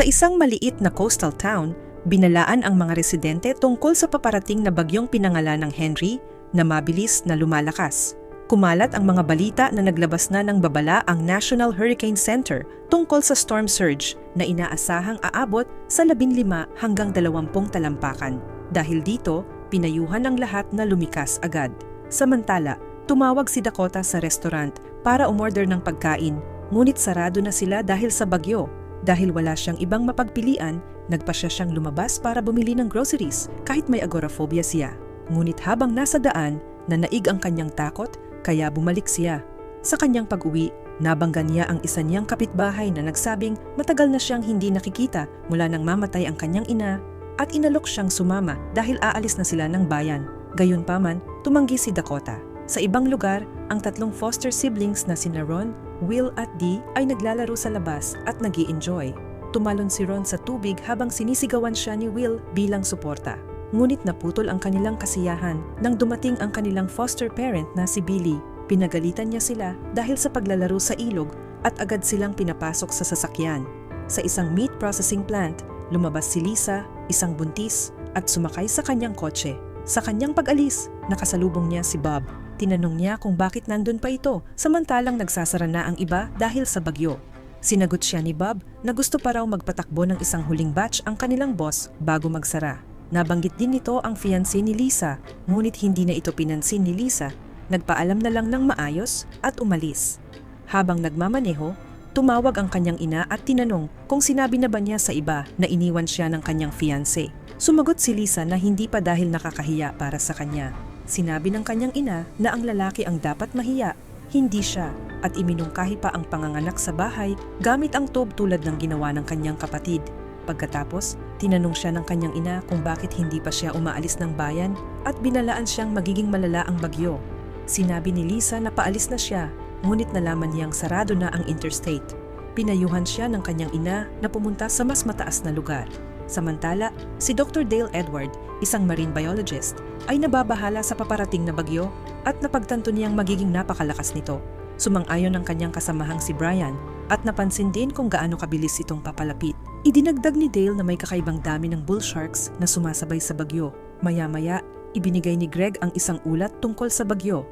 Sa isang maliit na coastal town, binalaan ang mga residente tungkol sa paparating na bagyong pinangalan ng Henry na mabilis na lumalakas. Kumalat ang mga balita na naglabas na ng babala ang National Hurricane Center tungkol sa storm surge na inaasahang aabot sa 15 hanggang 20 talampakan. Dahil dito, pinayuhan ang lahat na lumikas agad. Samantala, tumawag si Dakota sa restaurant para umorder ng pagkain, ngunit sarado na sila dahil sa bagyo. Dahil wala siyang ibang mapagpilian, nagpasya siyang lumabas para bumili ng groceries kahit may agoraphobia siya. Ngunit habang nasa daan, nanaig ang kanyang takot kaya bumalik siya. Sa kanyang pag-uwi, nabangga niya ang isa niyang kapitbahay na nagsabing matagal na siyang hindi nakikita mula nang mamatay ang kanyang ina at inalok siyang sumama dahil aalis na sila ng bayan. Gayunpaman, tumanggi si Dakota. Sa ibang lugar, ang tatlong foster siblings na sina Ron, Will at Dee ay naglalaro sa labas at nag-i-enjoy. Tumalon si Ron sa tubig habang sinisigawan siya ni Will bilang suporta. Ngunit naputol ang kanilang kasiyahan nang dumating ang kanilang foster parent na si Billy. Pinagalitan niya sila dahil sa paglalaro sa ilog at agad silang pinapasok sa sasakyan. Sa isang meat processing plant, lumabas si Lisa, isang buntis, at sumakay sa kanyang kotse. Sa kanyang pag-alis, nakasalubong niya si Bob. Tinanong niya kung bakit nandun pa ito samantalang nagsasara na ang iba dahil sa bagyo. Sinagot siya ni Bob na gusto pa raw magpatakbo ng isang huling batch ang kanilang boss bago magsara. Nabanggit din nito ang fiancé ni Lisa, ngunit hindi na ito pinansin ni Lisa. Nagpaalam na lang ng maayos at umalis. Habang nagmamaneho, tumawag ang kanyang ina at tinanong kung sinabi na ba niya sa iba na iniwan siya ng kanyang fiancé. Sumagot si Lisa na hindi pa dahil nakakahiya para sa kanya. Sinabi ng kanyang ina na ang lalaki ang dapat mahiya, hindi siya, at iminungkahi pa ang panganganak sa bahay gamit ang tob tulad ng ginawa ng kanyang kapatid. Pagkatapos, tinanong siya ng kanyang ina kung bakit hindi pa siya umaalis ng bayan at binalaan siyang magiging malala ang bagyo. Sinabi ni Lisa na paalis na siya, ngunit nalaman niyang sarado na ang interstate. Pinayuhan siya ng kanyang ina na pumunta sa mas mataas na lugar. Samantala, si Dr. Dale Edward, isang marine biologist, ay nababahala sa paparating na bagyo at napagtanto niyang magiging napakalakas nito. Sumang-ayon ang kanyang kasamahang si Brian at napansin din kung gaano kabilis itong papalapit. Idinagdag ni Dale na may kakaibang dami ng bull sharks na sumasabay sa bagyo. Maya-maya, ibinigay ni Greg ang isang ulat tungkol sa bagyo.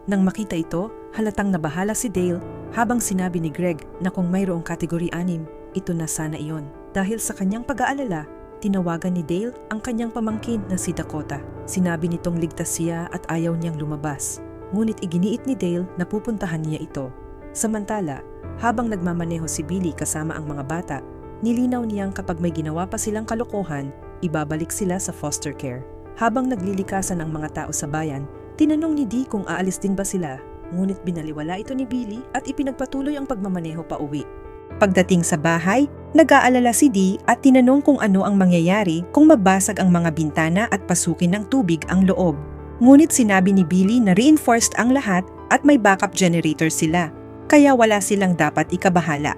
Nang makita ito, halatang nabahala si Dale habang sinabi ni Greg na kung mayroong kategory 6, ito na sana iyon. Dahil sa kanyang pag-aalala, tinawagan ni Dale ang kanyang pamangkin na si Dakota. Sinabi nitong ligtas siya at ayaw niyang lumabas. Ngunit iginiit ni Dale na pupuntahan niya ito. Samantala, habang nagmamaneho si Billy kasama ang mga bata, nilinaw niyang kapag may ginawa pa silang kalokohan, ibabalik sila sa foster care. Habang naglilikasan ang mga tao sa bayan, tinanong ni Dee kung aalis din ba sila, ngunit binaliwala ito ni Billy at ipinagpatuloy ang pagmamaneho pa uwi. Pagdating sa bahay, nag-aalala si Dee at tinanong kung ano ang mangyayari kung mabasag ang mga bintana at pasukin ng tubig ang loob. Ngunit sinabi ni Billy na reinforced ang lahat at may backup generator sila, kaya wala silang dapat ikabahala.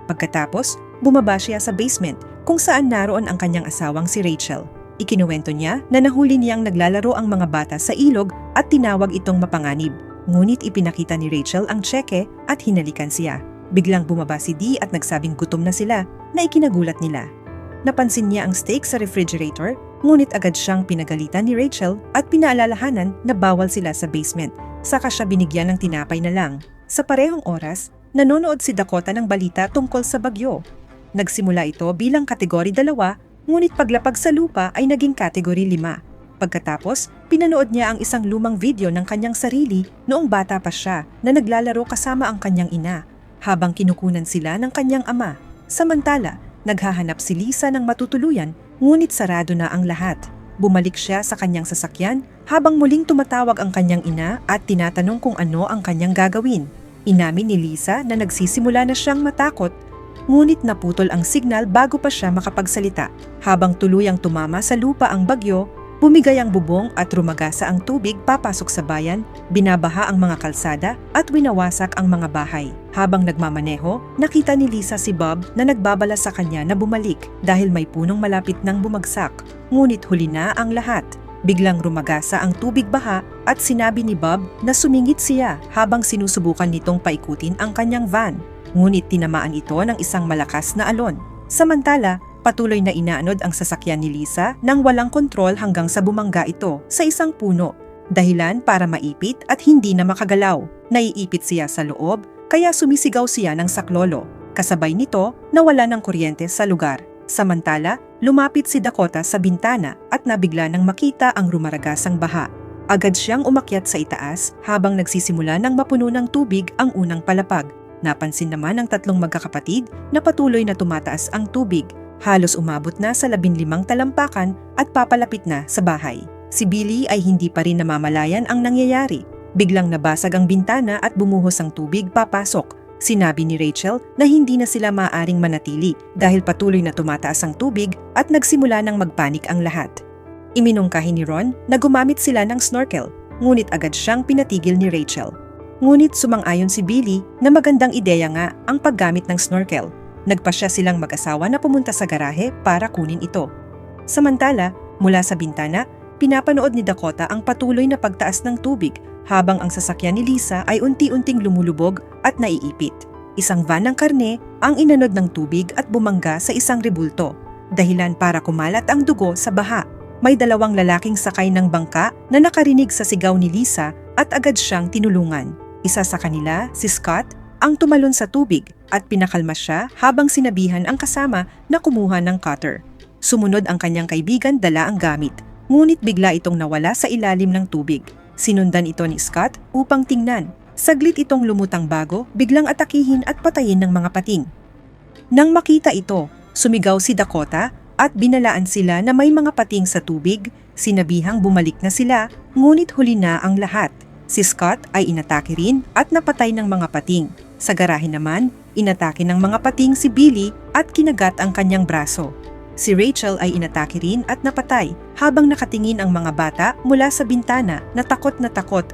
Pagkatapos, bumaba siya sa basement kung saan naroon ang kanyang asawang si Rachel. Ikinuwento niya na nahuli niyang naglalaro ang mga bata sa ilog at tinawag itong mapanganib. Ngunit ipinakita ni Rachel ang tseke at hinalikan siya. Biglang bumaba si Dee at nagsabing gutom na sila na ikinagulat nila. Napansin niya ang steak sa refrigerator, ngunit agad siyang pinagalitan ni Rachel at pinaalalahanan na bawal sila sa basement. Saka siya binigyan ng tinapay na lang. Sa parehong oras, nanonood si Dakota ng balita tungkol sa bagyo. Nagsimula ito bilang kategory 2, ngunit paglapag sa lupa ay naging kategory 5. Pagkatapos, pinanood niya ang isang lumang video ng kanyang sarili noong bata pa siya na naglalaro kasama ang kanyang ina, habang kinukunan sila ng kanyang ama. Samantala, naghahanap si Lisa ng matutuluyan, ngunit sarado na ang lahat. Bumalik siya sa kanyang sasakyan habang muling tumatawag ang kanyang ina at tinatanong kung ano ang kanyang gagawin. Inamin ni Lisa na nagsisimula na siyang matakot, ngunit naputol ang signal bago pa siya makapagsalita. Habang tuluyang tumama sa lupa ang bagyo, bumigay ang bubong at rumagasa ang tubig papasok sa bayan, binabaha ang mga kalsada at winawasak ang mga bahay. Habang nagmamaneho, nakita ni Lisa si Bob na nagbabala sa kanya na bumalik dahil may punong malapit nang bumagsak. Ngunit huli na ang lahat. Biglang rumagasa ang tubig baha at sinabi ni Bob na sumingit siya habang sinusubukan nitong paikutin ang kanyang van. Ngunit tinamaan ito ng isang malakas na alon. Samantala, patuloy na inaanod ang sasakyan ni Lisa nang walang kontrol hanggang sa bumangga ito sa isang puno. Dahilan para maipit at hindi na makagalaw. Naiipit siya sa loob, kaya sumisigaw siya ng saklolo. Kasabay nito, nawala ng kuryente sa lugar. Samantala, lumapit si Dakota sa bintana at nabigla nang makita ang rumaragasang baha. Agad siyang umakyat sa itaas habang nagsisimula ng mapuno ng tubig ang unang palapag. Napansin naman ng tatlong magkakapatid na patuloy na tumataas ang tubig. Halos umabot na sa 15 talampakan at papalapit na sa bahay. Si Billy ay hindi pa rin namamalayan ang nangyayari. Biglang nabasag ang bintana at bumuhos ang tubig papasok. Sinabi ni Rachel na hindi na sila maaaring manatili dahil patuloy na tumataas ang tubig at nagsimula ng magpanik ang lahat. Iminungkahi ni Ron na gumamit sila ng snorkel, ngunit agad siyang pinatigil ni Rachel. Ngunit sumang-ayon si Billy na magandang ideya nga ang paggamit ng snorkel. Nagpasya silang mag-asawa na pumunta sa garahe para kunin ito. Samantala, mula sa bintana, pinapanood ni Dakota ang patuloy na pagtaas ng tubig habang ang sasakyan ni Lisa ay unti-unting lumulubog at naiipit. Isang van ng karne ang inanod ng tubig at bumangga sa isang rebulto, dahilan para kumalat ang dugo sa baha. May dalawang lalaking sakay ng bangka na nakarinig sa sigaw ni Lisa at agad siyang tinulungan. Isa sa kanila, si Scott, ang tumalon sa tubig at pinakalma siya habang sinabihan ang kasama na kumuha ng cutter. Sumunod ang kanyang kaibigan dala ang gamit, ngunit bigla itong nawala sa ilalim ng tubig. Sinundan ito ni Scott upang tingnan. Saglit itong lumutang bago biglang atakihin at patayin ng mga pating. Nang makita ito, sumigaw si Dakota at binalaan sila na may mga pating sa tubig. Sinabihang bumalik na sila, ngunit huli na ang lahat. Si Scott ay inatake rin at napatay ng mga pating. Sa garahe naman, inatake ng mga pating si Billy at kinagat ang kanyang braso. Si Rachel ay inatake rin at napatay habang nakatingin ang mga bata mula sa bintana na takot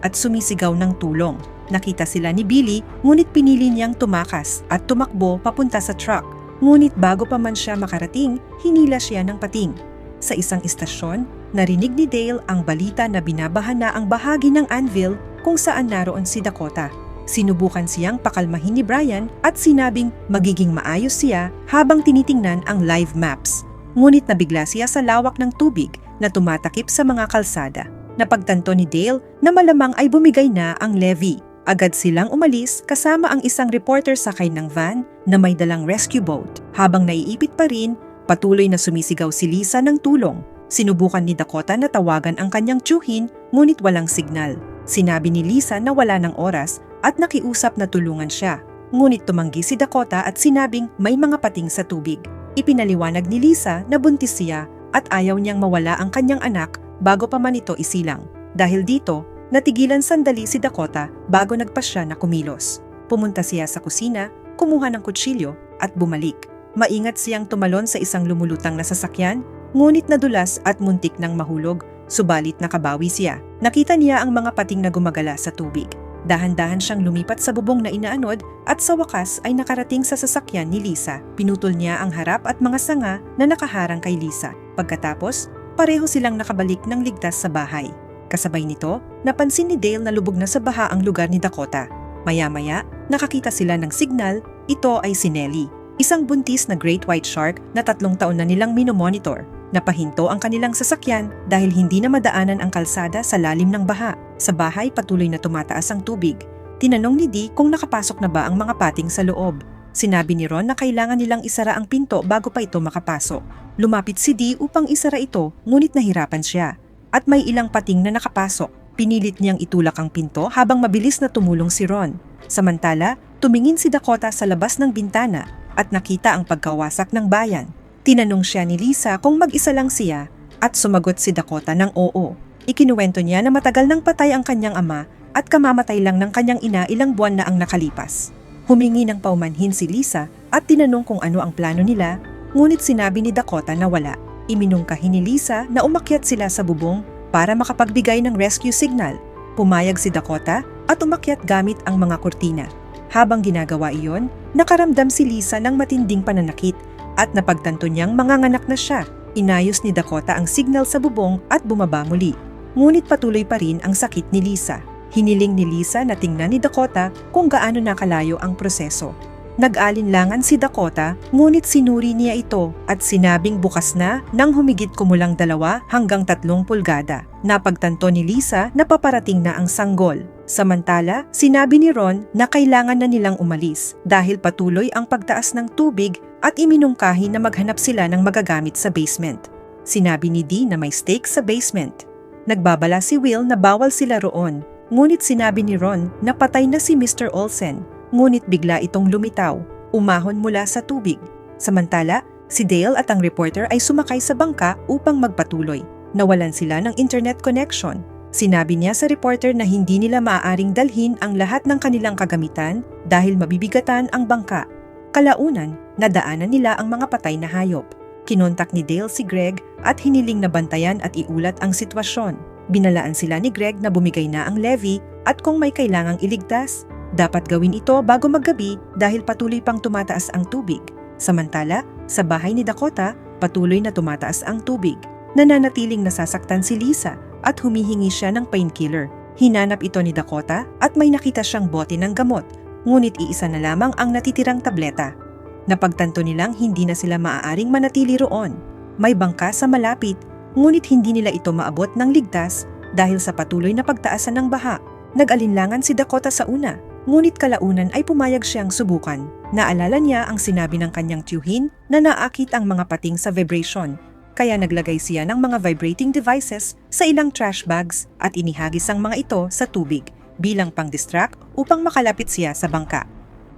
at sumisigaw ng tulong. Nakita sila ni Billy, ngunit pinili niyang tumakas at tumakbo papunta sa truck. Ngunit bago pa man siya makarating, hinila siya ng pating. Sa isang istasyon, narinig ni Dale ang balita na binabaha na ang bahagi ng anvil kung saan naroon si Dakota. Sinubukan siyang pakalmahin ni Brian at sinabing magiging maayos siya habang tinitingnan ang live maps. Ngunit nabigla siya sa lawak ng tubig na tumatakip sa mga kalsada. Napagtanto ni Dale na malamang ay bumigay na ang levee. Agad silang umalis kasama ang isang reporter sakay ng van na may dalang rescue boat. Habang naiipit pa rin, patuloy na sumisigaw si Lisa ng tulong. Sinubukan ni Dakota na tawagan ang kanyang tiyuhin, ngunit walang signal. Sinabi ni Lisa na wala ng oras at nakiusap na tulungan siya. Ngunit tumanggi si Dakota at sinabing may mga pating sa tubig. Ipinaliwanag ni Lisa na buntis siya at ayaw niyang mawala ang kanyang anak bago pa man ito isilang. Dahil dito, natigilan sandali si Dakota bago nagpasya na kumilos. Pumunta siya sa kusina, kumuha ng kutsilyo at bumalik. Maingat siyang tumalon sa isang lumulutang na sasakyan, ngunit nadulas at muntik nang mahulog, subalit nakabawi siya. Nakita niya ang mga pating na gumagala sa tubig. Dahan-dahan siyang lumipat sa bubong na inaanod at sa wakas ay nakarating sa sasakyan ni Lisa. Pinutol niya ang harap at mga sanga na nakaharang kay Lisa. Pagkatapos, pareho silang nakabalik ng ligtas sa bahay. Kasabay nito, napansin ni Dale na lubog na sa baha ang lugar ni Dakota. Maya-maya, nakakita sila ng signal, ito ay si Nellie. Isang buntis na great white shark na 3 taon na nilang minomonitor. Napahinto ang kanilang sasakyan dahil hindi na madaanan ang kalsada sa lalim ng baha. Sa bahay patuloy na tumataas ang tubig. Tinanong ni Dee kung nakapasok na ba ang mga pating sa loob. Sinabi ni Ron na kailangan nilang isara ang pinto bago pa ito makapasok. Lumapit si Dee upang isara ito, ngunit nahirapan siya. At may ilang pating na nakapasok. Pinilit niyang itulak ang pinto habang mabilis na tumulong si Ron. Samantala, tumingin si Dakota sa labas ng bintana at nakita ang pagkawasak ng bayan. Tinanong siya ni Lisa kung mag-isa lang siya at sumagot si Dakota ng oo. Ikinuwento niya na matagal nang patay ang kanyang ama at kamamatay lang ng kanyang ina ilang buwan na ang nakalipas. Humingi ng paumanhin si Lisa at tinanong kung ano ang plano nila, ngunit sinabi ni Dakota na wala. Iminungkahi ni Lisa na umakyat sila sa bubong para makapagbigay ng rescue signal. Pumayag si Dakota at umakyat gamit ang mga kurtina. Habang ginagawa iyon, nakaramdam si Lisa ng matinding pananakit at napagtanto niyang manganganak na siya. Inayos ni Dakota ang signal sa bubong at bumaba muli. Ngunit patuloy pa rin ang sakit ni Lisa. Hiniling ni Lisa na tingnan ni Dakota kung gaano nakalayo ang proseso. Nag-alinlangan si Dakota, ngunit sinuri niya ito at sinabing bukas na nang humigit kumulang 2 hanggang 3 pulgada. Napagtanto ni Lisa na paparating na ang sanggol. Samantala, sinabi ni Ron na kailangan na nilang umalis dahil patuloy ang pagtaas ng tubig at iminungkahi na maghanap sila ng magagamit sa basement. Sinabi ni Dee na may stake sa basement. Nagbabala si Will na bawal sila roon, ngunit sinabi ni Ron na patay na si Mr. Olsen. Ngunit bigla itong lumitaw, umahon mula sa tubig. Samantala, si Dale at ang reporter ay sumakay sa bangka upang magpatuloy. Nawalan sila ng internet connection. Sinabi niya sa reporter na hindi nila maaaring dalhin ang lahat ng kanilang kagamitan dahil mabibigatan ang bangka. Kalaunan, nadaanan nila ang mga patay na hayop. Kinontak ni Dale si Greg at hiniling na bantayan at iulat ang sitwasyon. Binalaan sila ni Greg na bumigay na ang levy at kung may kailangang iligtas, dapat gawin ito bago maggabi dahil patuloy pang tumataas ang tubig. Samantala, sa bahay ni Dakota, patuloy na tumataas ang tubig. Nananatiling nasasaktan si Lisa at humihingi siya ng painkiller. Hinanap ito ni Dakota at may nakita siyang bote ng gamot, ngunit iisa na lamang ang natitirang tableta. Napagtanto nilang hindi na sila maaaring manatili roon. May bangka sa malapit, ngunit hindi nila ito maabot ng ligtas dahil sa patuloy na pagtaasan ng baha. Nag-alinlangan si Dakota sa una, ngunit kalaunan ay pumayag siyang subukan. Naalala niya ang sinabi ng kanyang tiyuhin na naakit ang mga pating sa vibration, kaya naglagay siya ng mga vibrating devices sa ilang trash bags at inihagis ang mga ito sa tubig bilang pang-distract upang makalapit siya sa bangka.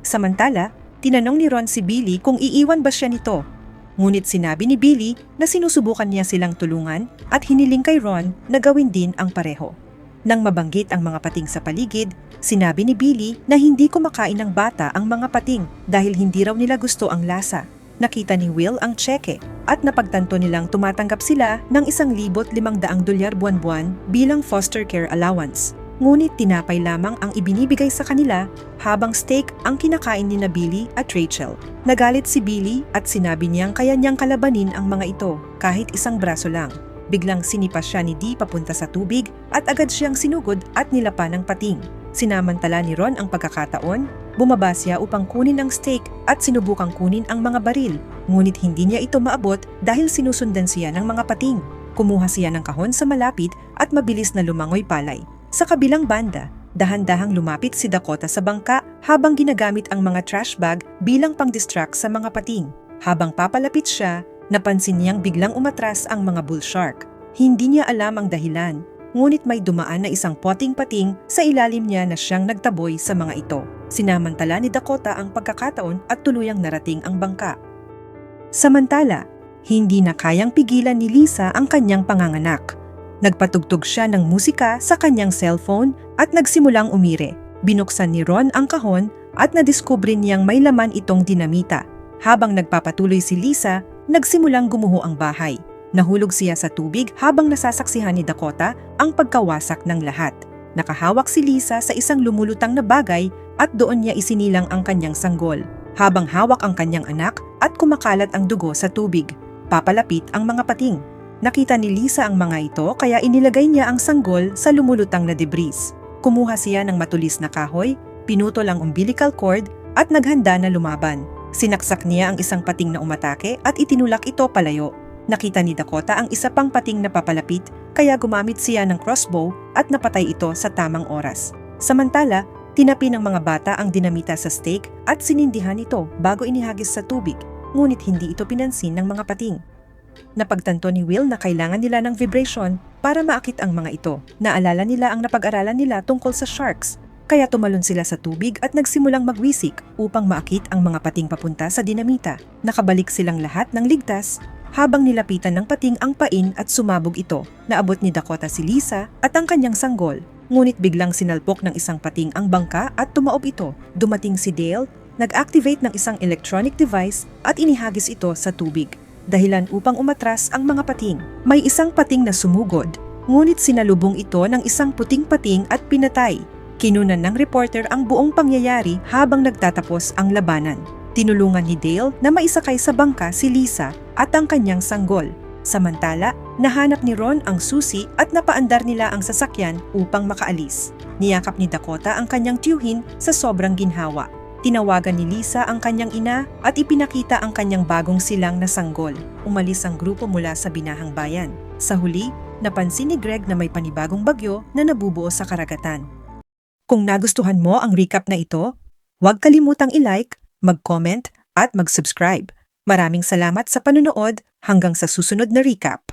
Samantala, tinanong ni Ron si Billy kung iiwan ba siya nito. Ngunit sinabi ni Billy na sinusubukan niya silang tulungan at hiniling kay Ron na gawin din ang pareho. Nang mabanggit ang mga pating sa paligid, sinabi ni Billy na hindi kumakain ng bata ang mga pating dahil hindi raw nila gusto ang lasa. Nakita ni Will ang tseke at napagtanto nilang tumatanggap sila ng $1,500 buwan-buwan bilang foster care allowance. Ngunit tinapay lamang ang ibinibigay sa kanila habang steak ang kinakain ni na Billy at Rachel. Nagalit si Billy at sinabi niyang kaya niyang kalabanin ang mga ito kahit isang braso lang. Biglang sinipa siya ni Dee papunta sa tubig at agad siyang sinugod at nilapa ng pating. Sinamantala ni Ron ang pagkakataon, bumaba siya upang kunin ang steak at sinubukang kunin ang mga baril. Ngunit hindi niya ito maabot dahil sinusundan siya ng mga pating. Kumuha siya ng kahon sa malapit at mabilis na lumangoy palay. Sa kabilang banda, dahan-dahang lumapit si Dakota sa bangka habang ginagamit ang mga trash bag bilang pang-distract sa mga pating. Habang papalapit siya, napansin niyang biglang umatras ang mga bull shark. Hindi niya alam ang dahilan, ngunit may dumaan na isang poting pating sa ilalim niya na siyang nagtaboy sa mga ito. Sinamantala ni Dakota ang pagkakataon at tuluyang narating ang bangka. Samantala, hindi na kayang pigilan ni Lisa ang kanyang panganganak. Nagpatugtog siya ng musika sa kanyang cellphone at nagsimulang umire. Binuksan ni Ron ang kahon at nadiskubre niyang may laman itong dinamita. Habang nagpapatuloy si Lisa, nagsimulang gumuho ang bahay. Nahulog siya sa tubig habang nasasaksihan ni Dakota ang pagkawasak ng lahat. Nakahawak si Lisa sa isang lumulutang na bagay at doon niya isinilang ang kanyang sanggol. Habang hawak ang kanyang anak at kumakalat ang dugo sa tubig, papalapit ang mga pating. Nakita ni Lisa ang mga ito kaya inilagay niya ang sanggol sa lumulutang na debris. Kumuha siya ng matulis na kahoy, pinutol ang umbilical cord at naghanda na lumaban. Sinaksak niya ang isang pating na umatake at itinulak ito palayo. Nakita ni Dakota ang isa pang pating na papalapit kaya gumamit siya ng crossbow at napatay ito sa tamang oras. Samantala, tinapi ng mga bata ang dinamita sa stake at sinindihan ito bago inihagis sa tubig, ngunit hindi ito pinansin ng mga pating. Napagtanto ni Will na kailangan nila ng vibration para maakit ang mga ito. Naalala nila ang napag-aralan nila tungkol sa sharks. Kaya tumalon sila sa tubig at nagsimulang magwisik upang maakit ang mga pating papunta sa dinamita. Nakabalik silang lahat ng ligtas habang nilapitan ng pating ang pain at sumabog ito. Naabot ni Dakota si Lisa at ang kanyang sanggol. Ngunit biglang sinalpok ng isang pating ang bangka at tumaob ito. Dumating si Dale, nag-activate ng isang electronic device at inihagis ito sa tubig. Dahilan upang umatras ang mga pating. May isang pating na sumugod, ngunit sinalubong ito ng isang puting pating at pinatay. Kinunan ng reporter ang buong pangyayari habang nagtatapos ang labanan. Tinulungan ni Dale na maisakay sa bangka si Lisa at ang kanyang sanggol. Samantala, nahanap ni Ron ang susi at napaandar nila ang sasakyan upang makaalis. Niyakap ni Dakota ang kanyang tiyuhin sa sobrang ginhawa. Tinawagan ni Lisa ang kanyang ina at ipinakita ang kanyang bagong silang na sanggol. Umalis ang grupo mula sa binahang bayan. Sa huli, napansin ni Greg na may panibagong bagyo na nabubuo sa karagatan. Kung nagustuhan mo ang recap na ito, huwag kalimutang i-like, mag-comment at mag-subscribe. Maraming salamat sa panunood hanggang sa susunod na recap.